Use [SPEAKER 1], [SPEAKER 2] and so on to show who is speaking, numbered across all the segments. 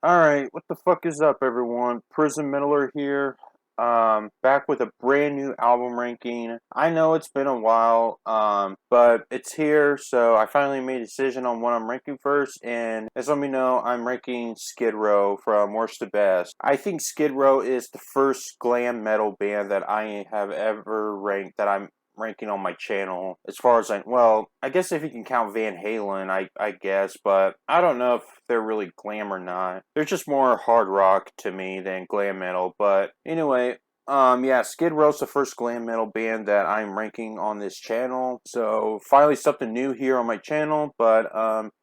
[SPEAKER 1] Alright, what the fuck is up, everyone? Prism Middler here. Back with a brand new album ranking. I know it's been a while, but it's here, so I finally made a decision on what I'm ranking first, and as let me know, I'm ranking Skid Row from worst to best. I think Skid Row is the first glam metal band that I have ever ranked that I'm ranking on my channel as far as I guess if you can count Van Halen, I guess, but I don't know if they're really glam or not. They're just more hard rock to me than glam metal, but anyway, yeah, Skid Row's the first glam metal band that I'm ranking on this channel. So finally something new here on my channel. But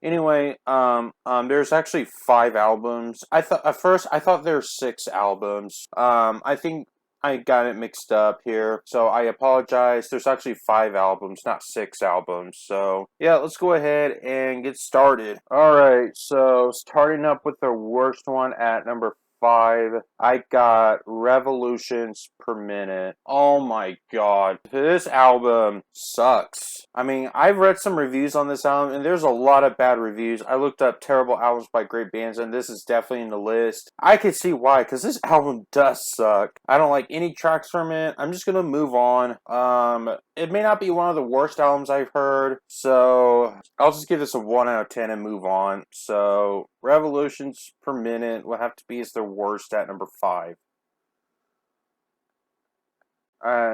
[SPEAKER 1] anyway, there's actually 5 albums. I thought at first I thought there's 6 albums. I think I got it mixed up here, so I apologize. There's actually 5 albums, not 6 albums. So yeah, let's go ahead and get started. Alright, so starting up with the worst one at number 5, I got Revolutions Per Minute. Oh my god. This album sucks. I mean, I've read some reviews on this album, and there's a lot of bad reviews. I looked up terrible albums by great bands, and this is definitely in the list. I can see why, because this album does suck. I don't like any tracks from it. I'm just gonna move on. It may not be one of the worst albums I've heard, so I'll just give this a 1 out of 10 and move on. So, Revolutions Per Minute will have to be as the worst at number 5.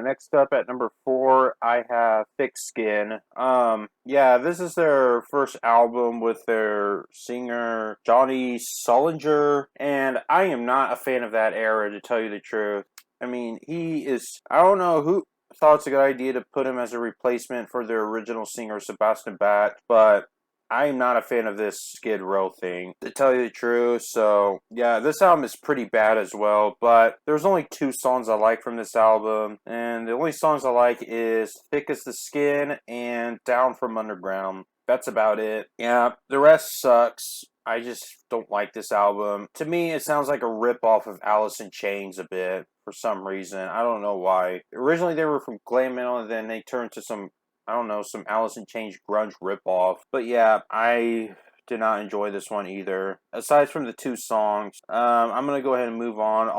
[SPEAKER 1] Next up at number 4, I have Thick Skin. Yeah, this is their first album with their singer Johnny Solinger, and I am not a fan of that era, to tell you the truth. I mean, I don't know who thought it's a good idea to put him as a replacement for their original singer Sebastian Bach, but I'm not a fan of this Skid Row thing, to tell you the truth. So, yeah, this album is pretty bad as well, but there's only 2 songs I like from this album, and the only songs I like is Thick as the Skin and Down from Underground. That's about it. Yeah, the rest sucks. I just don't like this album. To me, it sounds like a rip-off of Alice in Chains a bit, for some reason. I don't know why. Originally, they were from glam metal, and then they turned to some, I don't know, some Alice in Chains grunge ripoff. But yeah, I did not enjoy this one either. Aside from the 2 songs, I'm gonna go ahead and move on.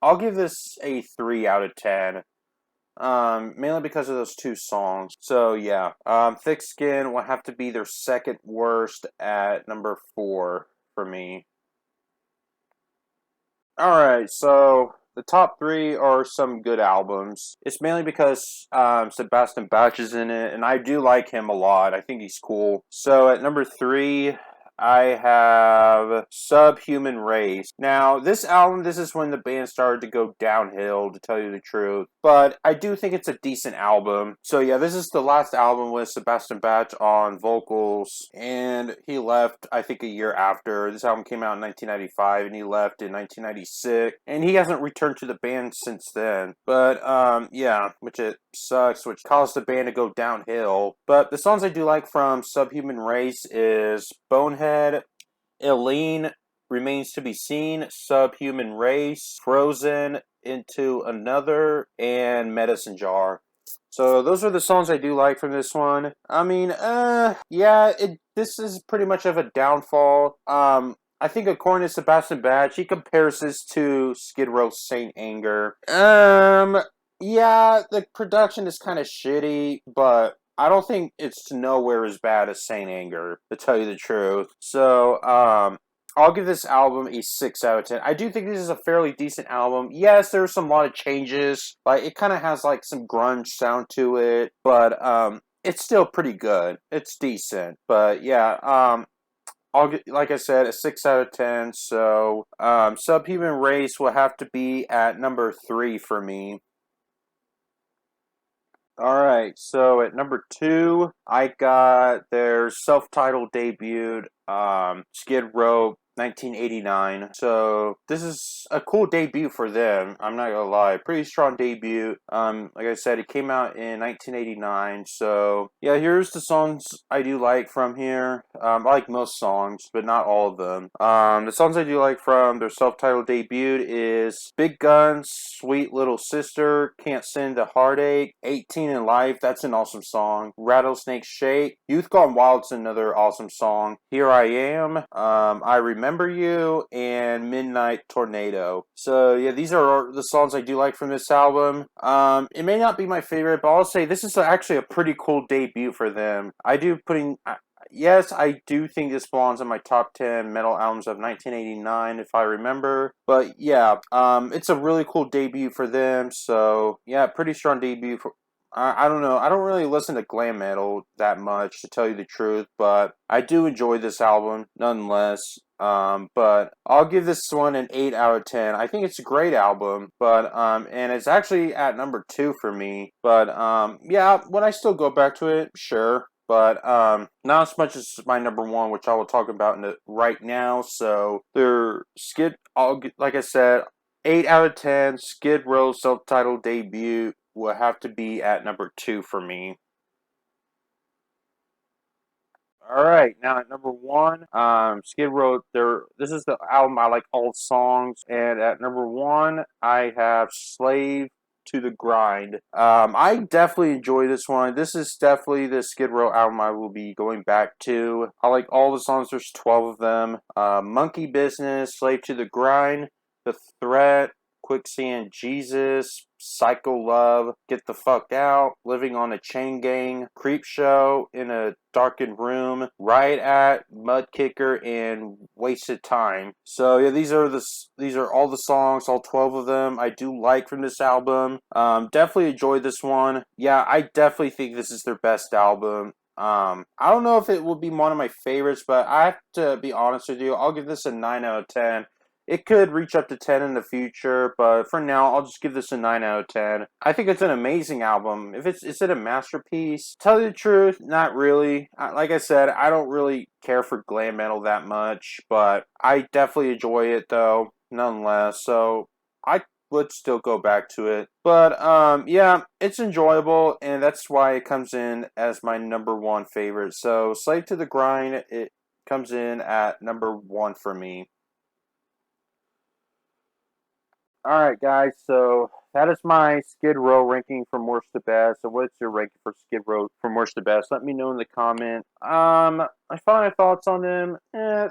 [SPEAKER 1] I'll give this a 3 out of 10. Mainly because of those 2 songs. So yeah, Thick Skin will have to be their second worst at number 4 for me. Alright, so the top 3 are some good albums. It's mainly because Sebastian Bach is in it, and I do like him a lot. I think he's cool. So at number 3, I have Subhuman Race. Now, this album, this is when the band started to go downhill, to tell you the truth. But I do think it's a decent album. So yeah, this is the last album with Sebastian Bach on vocals, and he left, I think, a year after. This album came out in 1995, and he left in 1996, and he hasn't returned to the band since then. But yeah, which it sucks, which caused the band to go downhill. But the songs I do like from Subhuman Race is Bonehead, Eileen, Remains to be Seen, Subhuman Race, Frozen, Into Another, and Medicine Jar. So those are the songs I do like from this one. I mean, yeah, this is pretty much of a downfall. I think according to Sebastian Bach, he compares this to Skid Row's Saint Anger. Yeah, the production is kind of shitty, but I don't think it's nowhere as bad as Saint Anger, to tell you the truth. So, I'll give this album a 6 out of 10. I do think this is a fairly decent album. Yes, there's some lot of changes. Like, it kind of has, like, some grunge sound to it, but, it's still pretty good. It's decent. But, yeah, I'll get, like I said, a 6 out of 10. So, Subhuman Race will have to be at number 3 for me. Alright, so at number 2, I got their self-titled debut, Skid Row 1989. So this is a cool debut for them. I'm not gonna lie, pretty strong debut. Like I said, it came out in 1989. So yeah, here's the songs I do like from here. I like most songs, but not all of them. The songs I do like from their self-titled debut is Big Guns, Sweet Little Sister, Can't Send a Heartache, 18 in Life. That's an awesome song. Rattlesnake Shake, Youth Gone Wild's another awesome song. Here I Am. I Remember. Remember You and Midnight Tornado. So yeah, these are the songs I do like from this album. It may not be my favorite, but I'll say this is actually a pretty cool debut for them. Yes, I do think this belongs in my top 10 metal albums of 1989, if I remember. But yeah, it's a really cool debut for them. So yeah, pretty strong debut for. I don't know. I don't really listen to glam metal that much, to tell you the truth, but I do enjoy this album nonetheless. But I'll give this one an 8 out of 10. I think it's a great album, but and it's actually at number 2 for me. But yeah, would I still go back to it? Sure. But not as much as my number 1, which I will talk about right now. So their like I said, 8 out of 10. Skid Row self-titled debut will have to be at number 2 for me. All right, now at number 1, Skid Row. This is the album I like all songs, and at number 1, I have Slave to the Grind. I definitely enjoy this one. This is definitely the Skid Row album I will be going back to. I like all the songs. There's 12 of them. Monkey Business, Slave to the Grind, The Threat, Quicksand Jesus, Psycho Love, Get the Fuck Out, Living on a Chain Gang, Creep Show, In a Darkened Room, Riot Act, Mud Kicker, and Wasted Time. So yeah, these are all the songs, all 12 of them I do like from this album. Definitely enjoyed this one. Yeah, I definitely think this is their best album. I don't know if it will be one of my favorites, but I have to be honest with you, I'll give this a 9 out of 10. It could reach up to 10 in the future, but for now, I'll just give this a 9 out of 10. I think it's an amazing album. Is it a masterpiece? Tell you the truth, not really. Like I said, I don't really care for glam metal that much, but I definitely enjoy it though, nonetheless. So I would still go back to it. But yeah, it's enjoyable, and that's why it comes in as my number 1 favorite. So Slave to the Grind, it comes in at number 1 for me. Alright, guys, so that is my Skid Row ranking from worst to best. So what's your ranking for Skid Row from worst to best? Let me know in the comment. My final thoughts on them.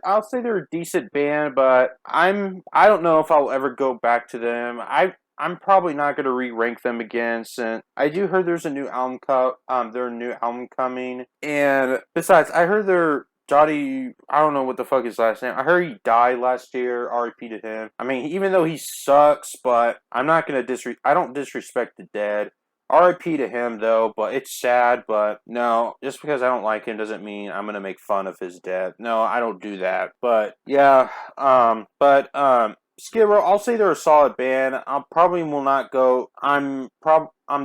[SPEAKER 1] I'll say they're a decent band, but I don't know if I'll ever go back to them. I'm probably not gonna re-rank them again, since I do heard there's a new album their new album coming. And besides, I heard their Dottie, I don't know what the fuck his last name. I heard he died last year. R.I.P. to him. I mean, even though he sucks, but I'm not gonna I don't disrespect the dead. R.I.P. to him though, but it's sad. But no, just because I don't like him doesn't mean I'm gonna make fun of his death. No, I don't do that. But yeah, Skid Row, I'll say they're a solid band. I probably will not go. I'm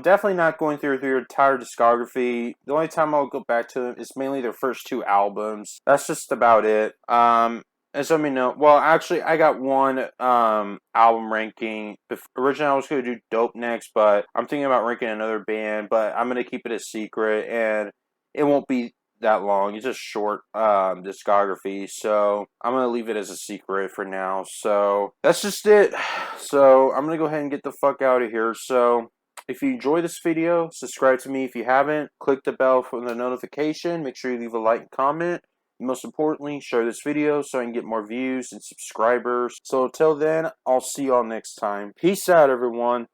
[SPEAKER 1] definitely not going through their entire discography. The only time I'll go back to them is mainly their first 2 albums. That's just about it. And so let me know. Well, actually, I got one album ranking. Originally, I was going to do Dope next, but I'm thinking about ranking another band. But I'm going to keep it a secret, and it won't be that long. It's a short discography, so I'm gonna leave it as a secret for now. So that's just it. So I'm gonna go ahead and get the fuck out of here. So if you enjoy this video, subscribe to me if you haven't. Click the bell for the notification. Make sure you leave a like and comment. And most importantly, share this video so I can get more views and subscribers. So until then, I'll see y'all next time. Peace out, everyone.